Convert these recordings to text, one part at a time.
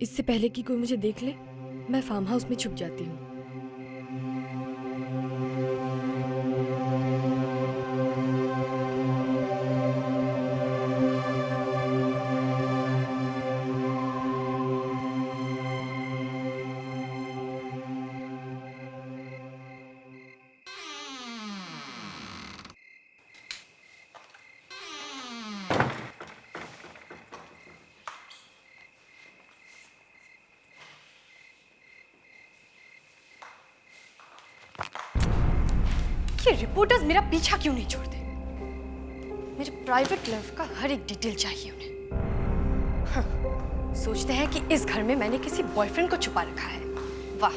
इससे पहले कि कोई मुझे देख ले, मैं फार्म हाउस में छुप जाती हूँ। ये रिपोर्टर्स मेरा पीछा क्यों नहीं छोड़ते? मेरे प्राइवेट लाइफ का हर एक डिटेल चाहिए उन्हें। हाँ, सोचते हैं कि इस घर में मैंने किसी बॉयफ्रेंड को छुपा रखा है। वाह।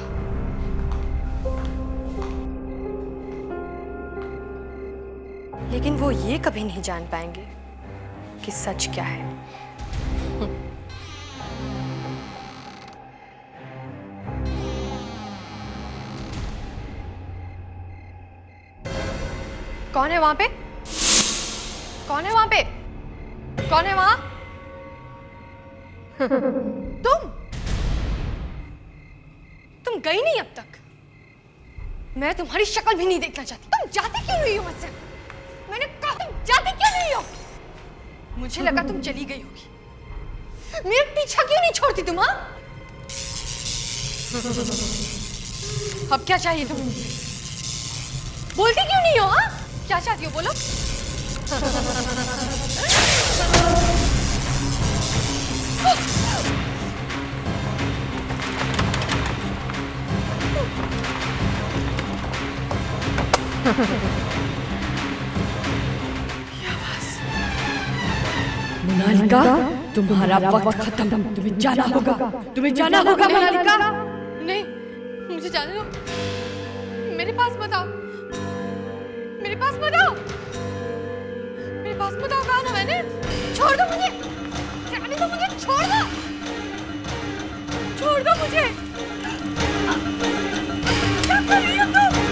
लेकिन वो ये कभी नहीं जान पाएंगे कि सच क्या है। कौन है वहां पे? कौन है वहां पे? कौन है वहां? तुम गई नहीं अब तक। मैं तुम्हारी शक्ल भी नहीं देखना चाहती। तुम जाती क्यों नहीं हो मुझसे? मैंने कहा तुम जाती क्यों नहीं हो? मुझे लगा तुम चली गई होगी। मेरा पीछा क्यों नहीं छोड़ती तुम? हाँ, अब क्या चाहिए तुम्हें? बोलती क्यों नहीं हो? हाँ, क्या चाहती हो बोलो? मोनालिका, तुम्हारा वक्त खत्म। तुम्हें जाना होगा। तुम्हें जाना होगा मोनालिका। नहीं, मुझे जाने दो। मेरे पास मत आओ। मेरे पास मत आओ। मेरे पास मत आओ। कहा ना मैंने? छोड़ दो मुझे। जाने दो मुझे। छोड़ दो। छोड़ दो मुझे। क्या कर रही हो तुम?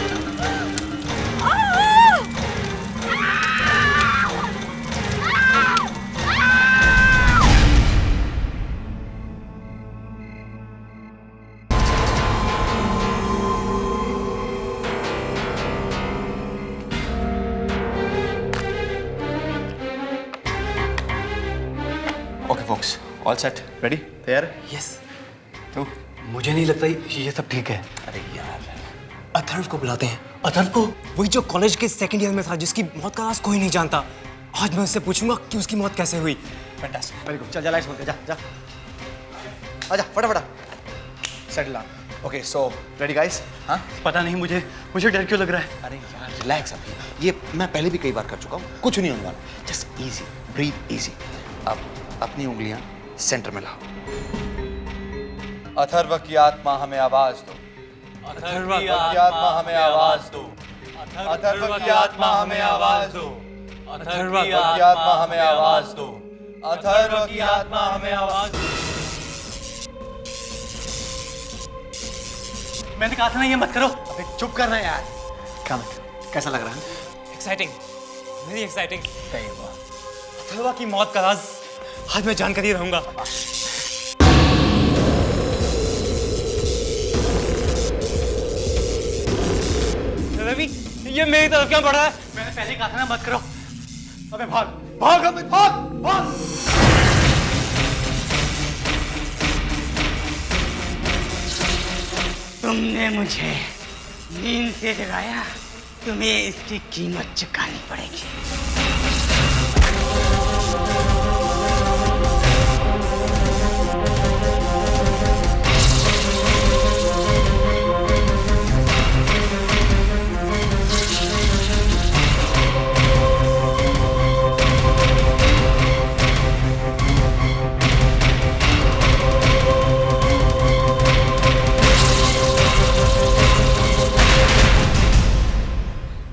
Okay folks, all set, ready, तैयार? यस। तो मुझे नहीं लगता ये सब ठीक है। अरे यार, अथर्व को बुलाते हैं। अथर्व को? वही जो कॉलेज के सेकंड ईयर में था, जिसकी मौत का राज कोई नहीं जानता। आज मैं उससे पूछूंगा कि उसकी मौत कैसे हुई। Fantastic, very good. चल जा, लाइट्स बंद कर, जा जा। आजा फटाफट, settle down. Okay, so ready guys? हाँ, पता नहीं मुझे डर क्यों लग रहा है। अरे यार रिलैक्स अभी, ये मैं पहले भी कई बार कर चुका हूँ, कुछ नहीं होने वाला। Just easy, breathe easy. अब अपनी उंगलियां सेंटर में लाओ। अथर्व की आत्मा हमें आवाज दो। अथर्व की आत्मा हमें आवाज दो। अथर्व की आत्मा हमें आवाज दो। अथर्व की आत्मा हमें आवाज दो। अथर्व की आत्मा हमें आवाज दो। मैंने कहा था ना ये मत करो। अबे चुप करना यार। कैसा लग रहा है? Exciting, very exciting. सही हुआ। अथर्व की मौत का राज आज मैं जानकर ही रहूंगा। रवि, ये मेरी तरफ क्यों बढ़ रहा है? मैंने पहले कहा था ना मत करो। अबे भाग भाग, अबे भाग भाग। तुमने मुझे नींद से जगाया, तुम्हें इसकी कीमत चुकानी पड़ेगी।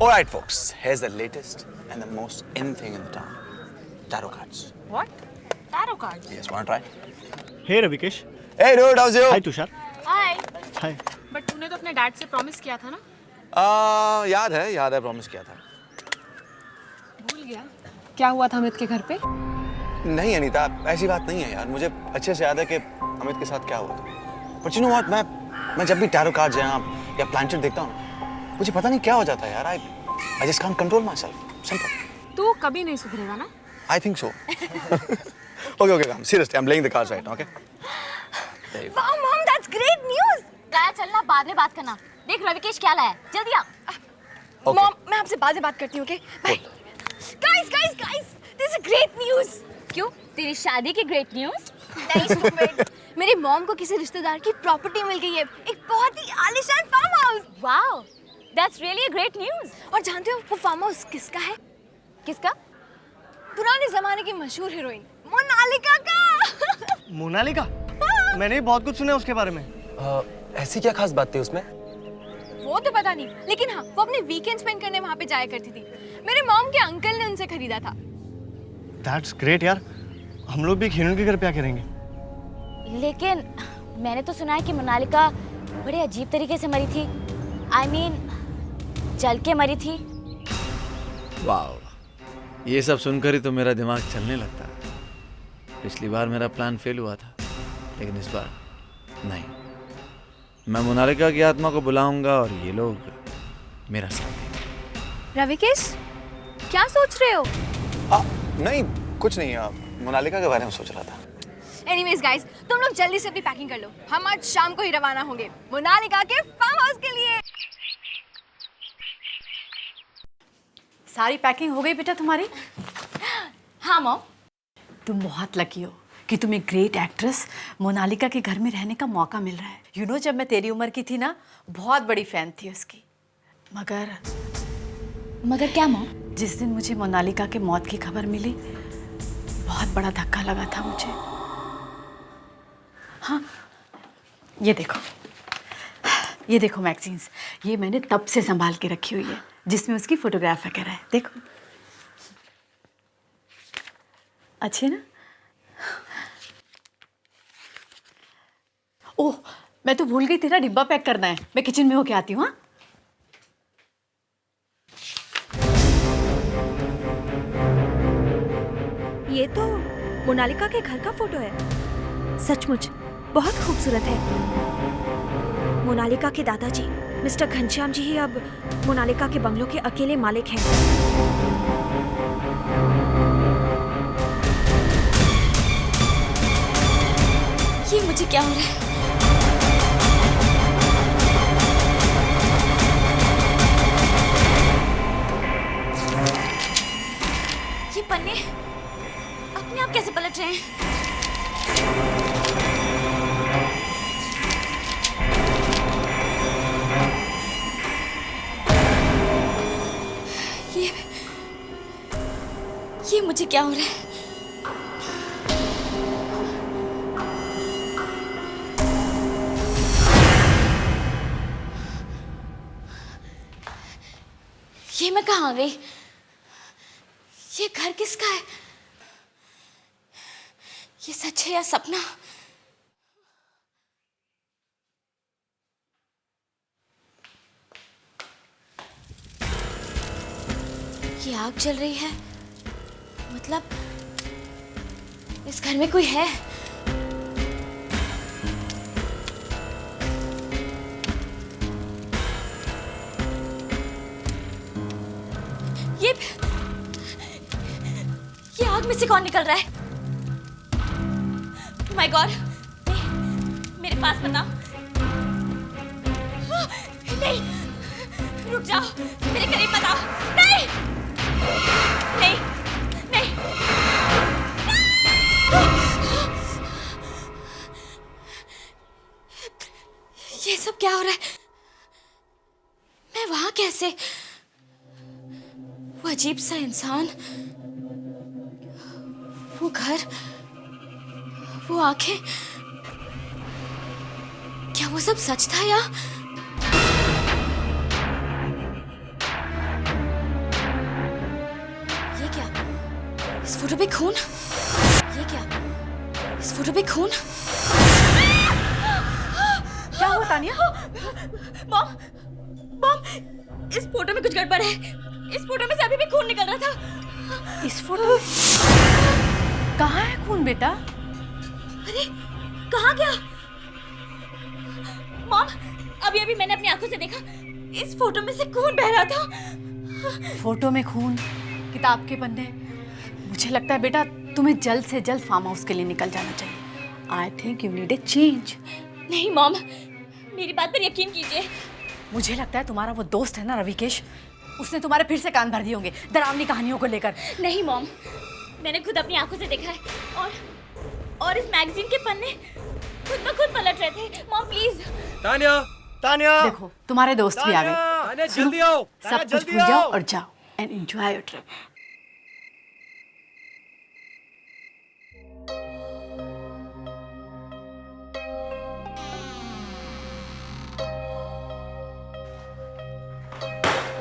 Alright folks, here's the latest and the most in thing in the town. Tarot cards. What? Tarot cards? Yes, wanna try? Hey Ravikesh. Hey dude, how's you? Hi Tushar. Hi. Hi. But तूने तो अपने डैड से promise किया था ना? याद है promise किया था। भूल गया? क्या हुआ था अमित के घर पे? नहीं अनीता, ऐसी बात नहीं है यार। मुझे अच्छे से याद है कि अमित के साथ क्या हुआ था। बट यू नो व्हाट, मैं जब भी टैरो कार्ड्स या प्लैनेट देखता हूँ, मुझे पता नहीं क्या हो जाता है यार। I just can't control my self. Simple. तू कभी नहीं सुधरेगा ना? I think so. Okay come seriously, I am playing the cards right now, okay? Wow mom, that's great news. गाया चलना, बाद में बात करना। देख रविकेश क्या लाया, जल्दी आ। मॉम, मैं आपसे बाद में बात करती हूँ, okay? Bye. Guys, this is great news. क्यों, तेरी शादी की ग्रेट न्यूज़? नहीं stupid। मेरी मॉम को किसी रिश्तेदार की प्रॉपर्टी मिल गई है, एक बहुत ही आलीशान farm house. Wow, that's really a great news. और जानते हो वो फार्म हाउस किसका है? किसका? पुराने जमाने की मशहूर हीरोइन मोनालिका का। मोनालिका? मैंने भी बहुत कुछ सुना है उसके बारे में। ऐसी क्या खास बात थी उसमें? वो तो पता नहीं, लेकिन हाँ, वो अपने वीकेंड स्पेंड करने वहाँ पे जाया करती थी। मेरे मॉम के अंकल ने उनसे खरीदा था। दैट्स ग्रेट यार। हम लोग भी एक हीरोइन के घर पे क्या करेंगे? लेकिन मैंने तो सुना है कि मोनालिका बड़े अजीब तरीके से मरी थी। I mean, जल के मरी थी। वाह, ये सब सुनकर ही तो मेरा दिमाग चलने लगता है। पिछली बार मेरा प्लान फेल हुआ था, लेकिन इस बार नहीं। मैं मोनालिका की आत्मा को बुलाऊंगा और ये लोग मेरा साथ देंगे। रविकेश, क्या सोच रहे हो? नहीं कुछ नहीं, मोनालिका के बारे में सोच रहा था। एनीवेज गाइस, तुम लोग जल्दी से अपनी पैकिंग कर लो। हम आज शाम को ही रवाना होंगे मोनालिका के फार्म हाउस के लिए। सारी पैकिंग हो गई बेटा तुम्हारी? हाँ मॉम। तुम बहुत लकी हो कि तुम्हें ग्रेट एक्ट्रेस मोनालिका के घर में रहने का मौका मिल रहा है। यू नो, जब मैं तेरी उम्र की थी ना, बहुत बड़ी फैन थी उसकी। मगर क्या मॉम? जिस दिन मुझे मोनालिका के मौत की खबर मिली, बहुत बड़ा धक्का लगा था मुझे। हाँ, ये देखो मैगजीन्स, ये मैंने तब से संभाल के रखी हुई है, जिसमें उसकी फोटोग्राफ वगैरह है। देखो, अच्छी है ना? ओह, मैं तो भूल गई, तेरा डिब्बा पैक करना है। मैं किचन में होके आती हूँ। हाँ, ये तो मोनालिका के घर का फोटो है। सचमुच बहुत खूबसूरत है। मोनालिका के दादाजी मिस्टर घनश्याम जी ही अब मोनालिका के बंगलों के अकेले मालिक हैं। ये मुझे क्या हो रहा है? ये पन्ने अपने आप कैसे पलट रहे हैं? ये मुझे क्या हो रहा है? ये मैं कहाँ आ गई? ये घर किसका है? ये सच है या सपना? ये आग जल रही है, मतलब इस घर में कोई है। ये आग में से कौन निकल रहा है? माय गॉड, मेरे पास बताओ। नहीं, रुक जाओ, मेरे करीब बताओ। नहीं नहीं नहीं, ये सब क्या हो रहा है? मैं वहां कैसे? वो अजीब सा इंसान, वो घर, वो आंखें, क्या वो सब सच था या? ये क्या? इस फोटो पे खून? ये क्या? इस फोटो पे खून? क्या हुआ तानिया? मॉम, इस फोटो में कुछ गड़बड़ है। इस फोटो में से अभी भी खून निकल रहा था। इस फोटो में? कहाँ है खून बेटा? अरे कहाँ गया? मॉम, अभी मैंने अपनी आंखों से देखा, इस फोटो में से खून बह रहा था। फोटो में खून, किताब के पन्ने। मुझे लगता है बेटा तुम्हें जल्द से जल्द फार्म हाउस के लिए निकल जाना चाहिए। I think you need a change. नहीं मॉम, मेरी बात पर यकीन कीजिए। मुझे लगता है तुम्हारा वो दोस्त है ना रविकेश, उसने तुम्हारे फिर से कान भर दिए होंगे डरावनी कहानियों को लेकर। नहीं मॉम, मैंने खुद अपनी आंखों से देखा है और इस मैगजीन के पन्ने खुद ब खुद पलट रहे थे। Mom please. तान्या, तान्या, देखो तुम्हारे दोस्त भी आ गए। तान्या जल्दी आओ, सब कुछ भूल जाओ और जाओ and enjoy your trip.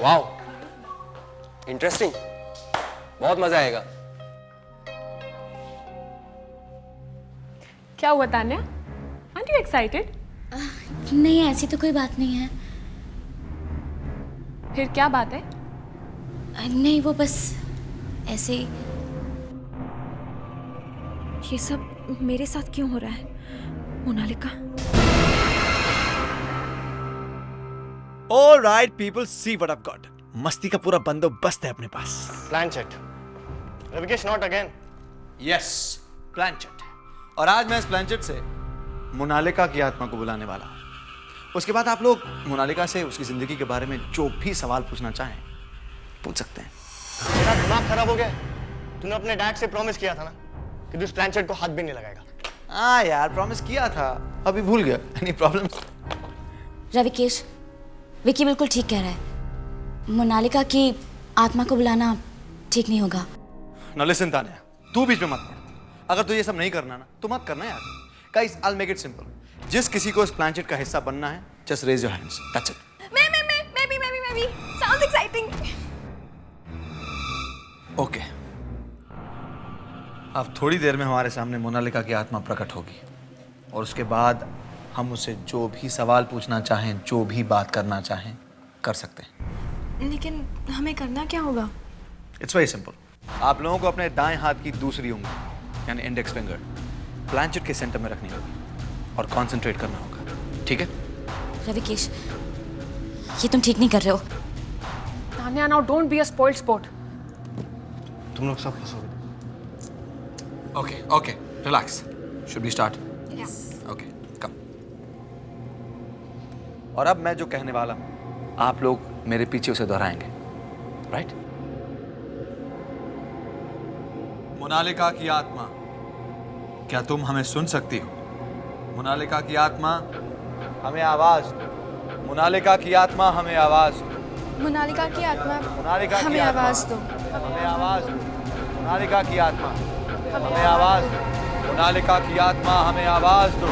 Wow, interesting, बहुत मजा आएगा। क्या हुआ तान्या? Are you excited? नहीं, ऐसी तो कोई बात नहीं है। फिर क्या बात है? नहीं, वो बस ऐसे ही। ये सब मेरे साथ क्यों हो रहा है Monalika? Alright people, see what I've got. मस्ती का पूरा बंदोबस्त है अपने पास। Planchette, Ravikesh not again. Yes, planchette. और आज मैं इस प्लानचेट से मोनालिका की आत्मा को बुलाने वाला हूं। उसके बाद आप लोग मोनालिका से उसकी जिंदगी के बारे में जो भी सवाल पूछना चाहें पूछ सकते हैं। तेरा दिमाग खराब हो गया? तूने अपने डैड से प्रॉमिस किया था ना कि तू इस प्लानचेट को हाथ भी नहीं लगाएगा। हाँ यार, प्रॉमिस किया था, अभी भूल गया। Any problem? रविकेश, विकी बिल्कुल ठीक कह रहा है। मोनालिका की आत्मा को बुलाना ठीक नहीं होगा। Now listen तान्या, तू बीच में मत पड़। अगर तू ये सब नहीं करना ना तो मत करना यार। Guys, I'll make it simple. जिस किसी को इस प्लानचेट का हिस्सा बनना है, just raise your hands. That's it. मैं भी। Sounds exciting. Okay. अब थोड़ी देर में हमारे सामने मोनालिका की आत्मा प्रकट होगी और उसके बाद हम उसे जो भी सवाल पूछना चाहें, जो भी बात करना चाहें, कर सकते हैं। लेकिन हमें करना क्या होगा? It's very simple. आप लोगों को अपने दाएं हाथ की दूसरी उंगली यानी इंडेक्स फिंगर प्लानचेट के सेंटर में रखनी होगी और कंसंट्रेट करना होगा, ठीक है? रविकेश, ये तुम ठीक नहीं कर रहे हो। Tanya, now don't be a spoiled sport. तुम लोग सब फंसोगे। Okay, relax. Should we start? Yes. Okay, come. और अब मैं जो कहने वाला हूं आप लोग मेरे पीछे उसे दोहराएंगे, राइट? मोनालिका की आत्मा, क्या तुम हमें सुन सकती हो? मोनालिका की आत्मा, हमें आवाज दो। मोनालिका की आत्मा, हमें आवाज दो। मोनालिका की आत्मा, मोनालिका की हमें आत्मा, आवाज दो। हमें आवाज दो। मोनालिका की आत्मा, हमें आवाज दो। मोनालिका की आत्मा, हमें आवाज दो।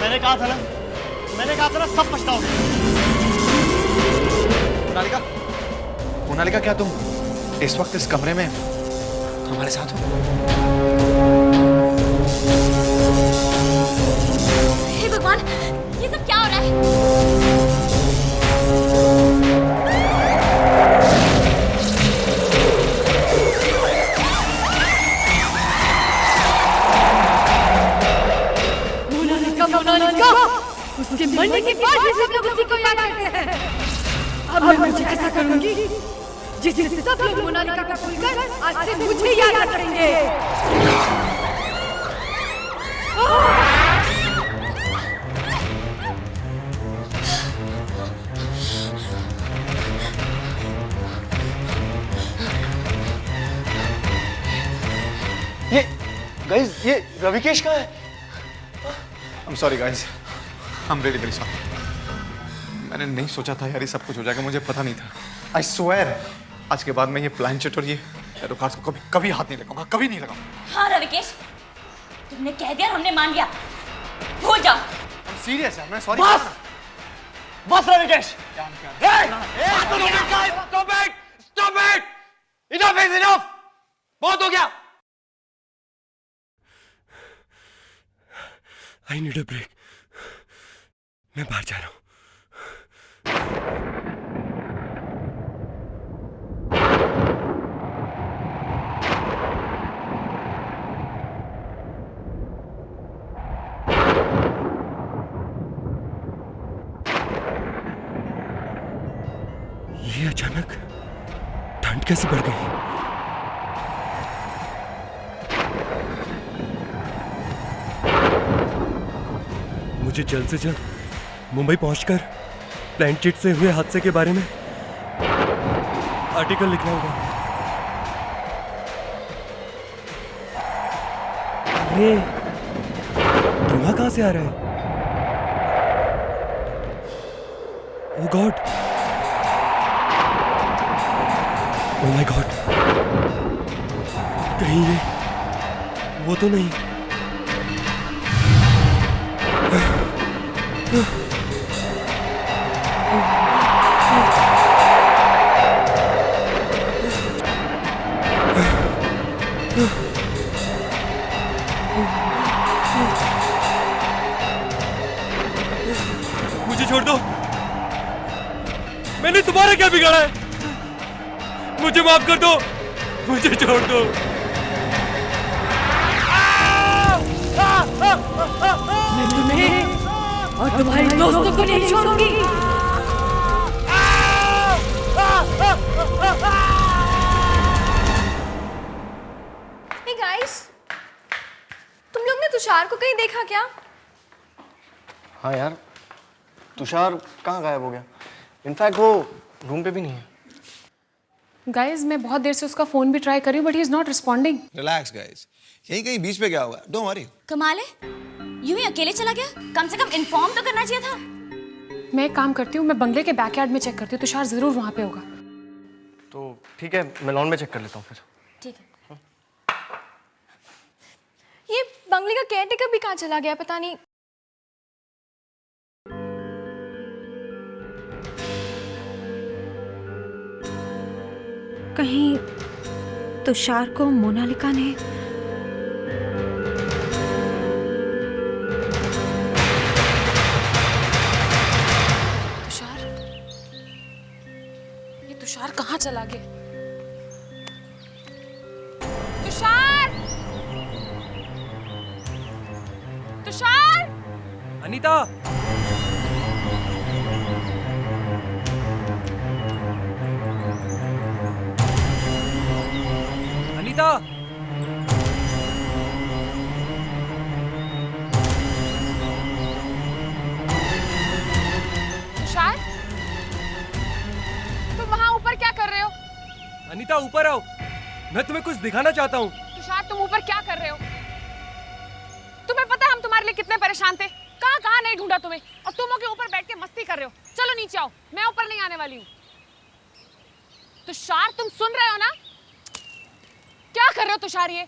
मैंने कहा था ना सब पछताओगे। मोनालिका, मोनालिका, क्या तुम इस वक्त इस कमरे में हमारे साथ हो? हे भगवान, ये सब क्या हो रहा है? मोनालिका, उसके मरने के बाद भी सब लोग उसी को याद करते हैं। अब मैं मुझे ऐसा करूंगी जिससे सब लोग मोनालिका को भूलकर आज से मुझे याद करेंगे। ये गाइस, ये रविकेश कहाँ है? I'm sorry guys, I'm really very sorry. मैंने नहीं सोचा था यार ये सब कुछ हो जाएगा, मुझे पता नहीं था। I swear, आज के बाद मैं ये प्लानचेट और ये टैरो कार्ड्स को कभी हाथ नहीं लगाऊंगा, कभी नहीं लगाऊंगा। हाँ रविकेश, तुमने कह दिया, हमने मान लिया, भूल जाओ। I'm serious यार, मैं सॉरी। बस Ravikesh. Stop it! Enough is enough! बहुत हो गया। I need a break. मैं बाहर जा रहा हूँ। ये अचानक ठंड कैसे बढ़ गई? मुझे जल्द से जल्द मुंबई पहुंचकर प्लानचेट से हुए हादसे के बारे में आर्टिकल लिखना होगा। ये धुआं कहां से आ रहा है? ओह गॉड, ओह माय गॉड, कहीं ये वो तो नहीं? मुझे छोड़ दो। मैंने तुम्हारा क्या बिगाड़ा है? मुझे माफ कर दो, मुझे छोड़ दो। मैं तुम्हें और तुम्हारे दोस्तों को नहीं छोड़ूंगी। Hey guys, तुम लोग ने तुषार को कहीं देखा क्या? हाँ यार, तुषार कहाँ गायब हो गया? इनफैक्ट वो रूम पे भी नहीं है। गाइस मैं बहुत देर से उसका फोन भी ट्राई कर रही हूँ but he is not responding. Relax guys, यहीं कहीं बीच पे गया होगा, डोंट वरी। कमाल है, यूं ही अकेले चला गया? कम से कम इन्फॉर्म तो करना चाहिए था। मैं एक काम करती हूँ, मैं बंगले के बैकयार्ड में चेक करती हूँ, तुषार जरूर वहाँ पे होगा। तो ठीक है, मैं लॉन में चेक कर लेता हूँ फिर। ठीक है। ये बंगले का केयरटेकर भी कहाँ चला गया पता नहीं। कहीं तुषार को मोनालिका ने तुषार कहाँ चला गया? तुषार! तुषार! अनीता! अनीता! तुषार? तुम वहाँ ऊपर क्या कर रहे हो? अनीता ऊपर आओ, मैं तुम्हें कुछ दिखाना चाहता हूँ। तुषार तुम ऊपर क्या कर रहे हो? तुम्हें पता है हम तुम्हारे लिए कितने परेशान थे? कहाँ कहाँ नहीं ढूंढा तुम्हें, और तुम के ऊपर बैठ के मस्ती कर रहे हो। चलो नीचे आओ, मैं ऊपर नहीं आने वाली हूँ। तुषार तुम सुन रहे हो ना? क्या कर रहे हो तुषार ये?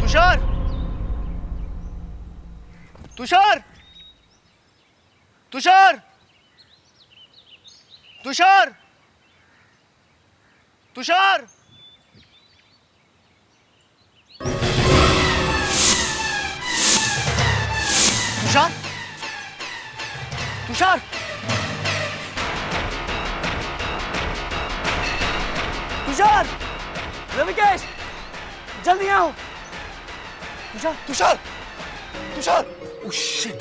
तुषार! तुषार! तुषार! तुषार! तुषार! तुषार! तुषार! रविकेश! जल्दी आओ! तुषार! तुषार! तुषार! Oh shit!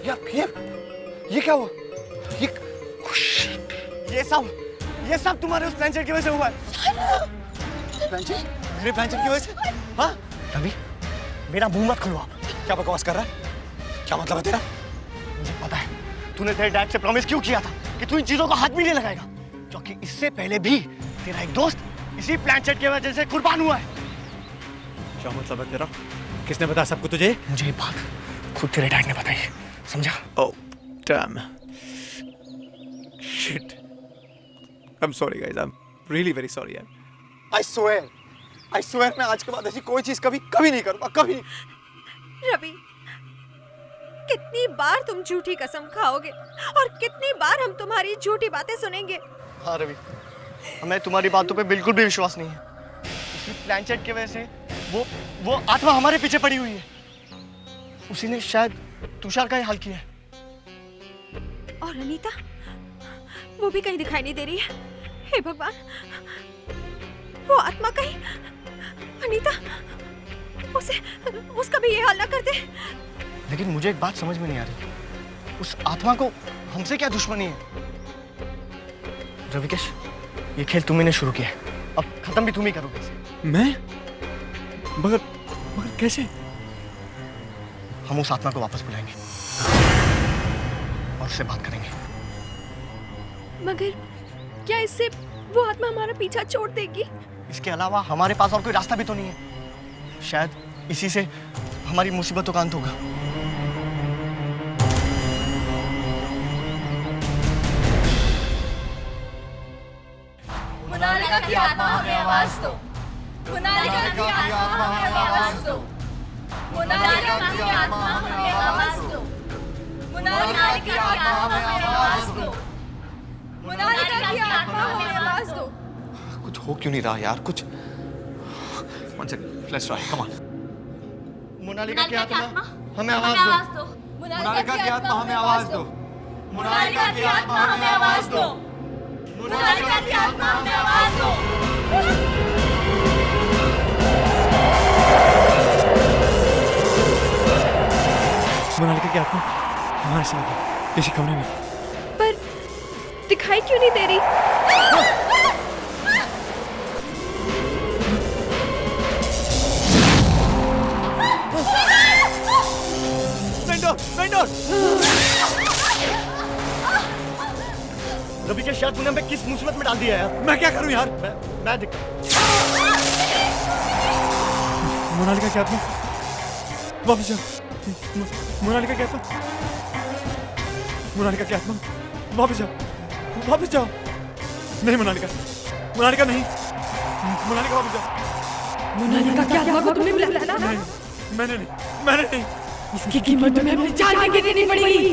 ये क्या हुआ? ये सब तुम्हारे उस प्लानचेट की वजह से हुआ है। प्लानचेट? मेरे प्लानचेट की वजह से? हाँ? रवि, मेरा मुंह मत खुलवा। क्या बकवास कर रहा है? क्या मतलब है तेरा? मुझे पता है तूने तेरे डैड से प्रॉमिस क्यों किया था कि तू इन चीजों का हाथ भी नहीं लगाएगा, क्योंकि इससे पहले भी तेरा एक दोस्त इसी प्लानचेट की वजह से कुर्बान हुआ है। क्या मतलब है तेरा? किसने बताया सबको तुझे? मुझे ये बात खुद तेरे डैड ने बताई है, समझा? Oh damn, shit, I'm sorry guys. I'm really very sorry यार. I swear मैं आज के बाद ऐसी कोई चीज कभी नहीं करूंगा, कभी नहीं। रवि, कितनी बार तुम झूठी कसम खाओगे और कितनी बार हम तुम्हारी झूठी बातें सुनेंगे? हाँ रवि, हमें तुम्हारी बातों पे बिल्कुल भी विश्वास नहीं है। उसी प्लानचेट की वजह से वो आत्मा हमारे पीछे पड़ी हुई है। उसी ने शायद तुषार का ही हाल किया है। और अनीता, वो भी कहीं दिखाई नहीं दे रही है। हे भगवान, वो आत्मा कहीं अनीता उसका भी ये हाल ना कर दे। लेकिन मुझे एक बात समझ में नहीं आ रही, उस आत्मा को हमसे क्या दुश्मनी है? रविकेश, ये खेल तुम्ही ने शुरू किया है, अब खत्म भी तुम ही करोगे इसे। मैं? मगर कैसे? हम उस आत्मा को वापस बुलाएंगे और उससे बात करेंगे। मगर क्या इससे वो आत्मा हमारा पीछा छोड़ देगी? इसके अलावा हमारे पास और कोई रास्ता भी तो नहीं है। शायद इसी से हमारी मुसीबतों का अंत होगा। मोनालिका की आत्मा हमें आवाज दो। मोनालिका की आत्मा हमें आवाज दो। मोनालिका की आत्मा हमें आवाज दो। मोनालिका की आत्मा हमें आवाज दो। मोनालिका की आत्मा हमें आवाज दो। कुछ हो क्यों नहीं रहा यार? कुछ One second, let's try. Come on. Monalika की आत्मा हमें आवाज दो। मोनालिका की आत्मा हमें आवाज दो। मोनालिका की आत्मा हमें आवाज दो। मोनालिका की आत्मा हमें आवाज दो। मोनालिका की आत्मा हमारे साथ है, किसी कमरे में। पर दिखाई क्यों नहीं दे रही? रवि के शायद तूने हमें किस मुसीबत में डाल दिया है? मैं क्या करूं यार? मैं मोनालिका की आत्मा वापस जाओ। मोनालिका की आत्मा, मोनालिका की आत्मा वापस जाओ। नहीं मोनालिका नहीं, मोनालिका वापस जाओ। मोनालिका की आत्मा को तुमने बुलाया ना? नहीं, मैंने नहीं। इसकी कीमत तुम्हें अपनी जान की देनी पड़ेगी।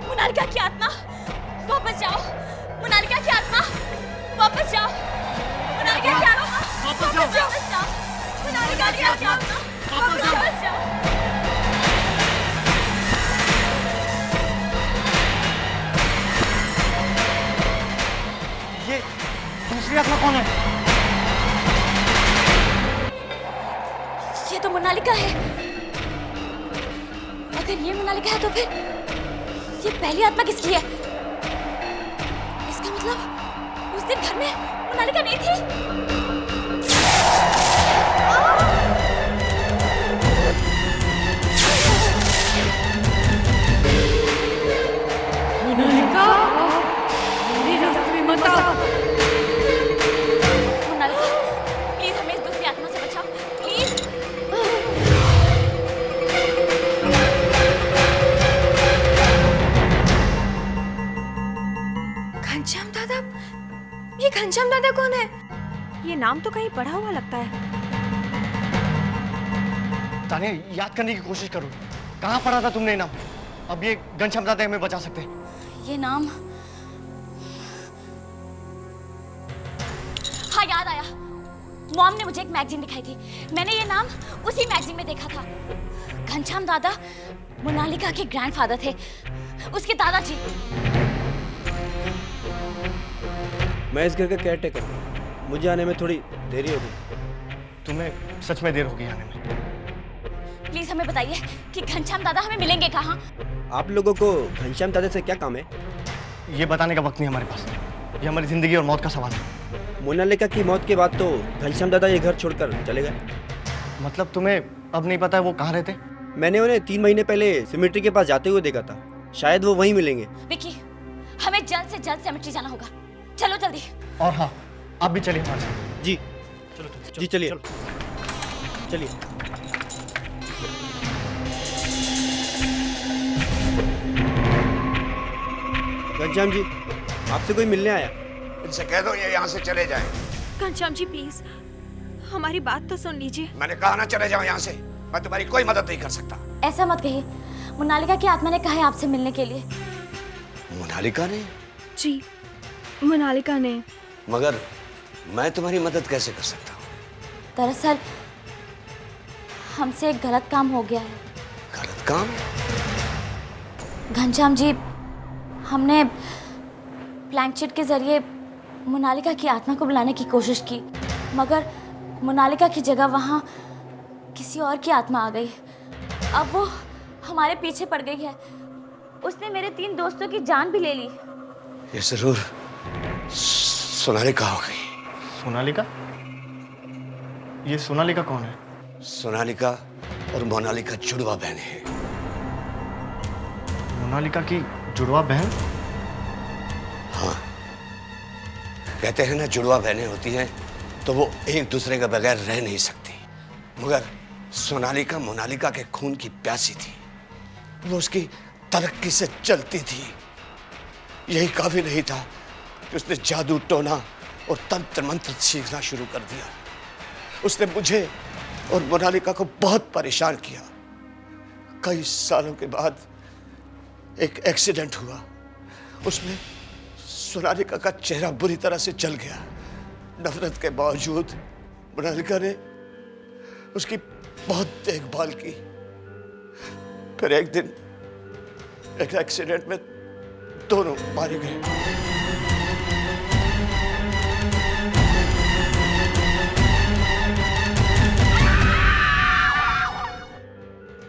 मोनालिका की आत्मा वापस जाओ। मोनालिका की आत्मा वापस जाओ। मोनालिका की आत्मा वापस जाओ। मोनालिका की आत्मा वापस जाओ। ये दूसरी आत्मा कौन है? ये तो मोनालिका है। अगर ये मोनालिका है तो फिर ये पहली आत्मा किसकी है? इसका मतलब उस दिन घर में मोनालिका नहीं थी। मोनालिका, मेरे रास्ते में मत आओ। मोनालिका, प्लीज हमें इस दूसरी आत्मा से बचाओ, प्लीज। घनश्याम दादा? ये घनश्याम दादा कौन है? ये नाम तो कहीं पढ़ा हुआ लगता है। ताने, याद करने की कोशिश करो, कहाँ पढ़ा था तुमने नाम? अब ये घनश्याम दादा हमें बचा सकते हैं। ये नाम, हाँ याद आया। मॉम ने मुझे एक मैगजीन दिखाई थी, मैंने ये नाम उसी मैगजीन में देखा था। घनश्याम दादा मोनालिका के ग्रैंडफादर थे, उसके दादाजी। मैं इस घर का केयरटेकर हूँ, मुझे आने में थोड़ी देरी होगी। तुम्हें सच में देर होगी आने में। प्लीज हमें बताइए कि घनश्याम दादा हमें मिलेंगे कहाँ? आप लोगों को घनश्याम दादा से क्या काम है? ये बताने का वक्त नहीं हमारे पास। ये हमारी जिंदगी और मौत का सवाल है। मोनालिका की मौत के बाद तो घनश्याम दादा ये घर छोड़कर चले गए। मतलब तुम्हें अब नहीं पता है वो कहाँ रहते? मैंने उन्हें 3 महीने पहले सिमेट्री के पास जाते हुए देखा था। शायद वो वहीं मिलेंगे। विकी, हमें जल्द से जल्द सेमेट्री जाना होगा। चलो जल्दी। और हाँ, आप भी चलिए हमारे साथ। जी जी चलिए चलिए। घनश्याम जी, आपसे कोई मिलने आया। इनसे कह दो ये यहाँ से चले जाएं। घनश्याम जी प्लीज हमारी बात तो सुन लीजिए। मैंने कहा ना चले जाओ यहाँ से। मैं तुम्हारी कोई मदद नहीं कर सकता। ऐसा मत कहिए, मोनालिका की आत्मा ने कहा है आपसे मिलने के लिए। मोनालिका ने? जी मोनालिका ने। मगर मैं तुम्हारी मदद कैसे कर सकता हूँ? दरअसल हमसे एक गलत काम हो गया है। गलत काम? घनश्याम जी, हमने प्लैंक के जरिए मोनालिका की आत्मा को बुलाने की कोशिश की, मगर मोनालिका की जगह वहाँ किसी और की आत्मा आ गई। अब वो हमारे पीछे पड़ गई है। उसने मेरे 3 दोस्तों की जान भी ले ली। ये जरूर सोनालिका हो गई। सोनालिका? ये सोनालिका कौन है? सोनालिका और मोनालिका जुड़वा बहन है। मोनालिका की जुड़वा बहन? हाँ, कहते हैं ना जुड़वा बहनें होती हैं तो वो एक दूसरे के बगैर रह नहीं सकती। मगर सोनालिका मोनालिका के खून की प्यासी थी। वो उसकी तरक्की से चलती थी। यही काफी नहीं था कि उसने जादू टोना और तंत्र मंत्र सीखना शुरू कर दिया। उसने मुझे और मोनालिका को बहुत परेशान किया। कई सालों के बाद एक एक्सीडेंट हुआ। उसमें सोनालिका का चेहरा बुरी तरह से जल गया। नफरत के बावजूद मोनालिका ने उसकी बहुत देखभाल की। फिर एक दिन एक एक्सीडेंट में दोनों मारे गए।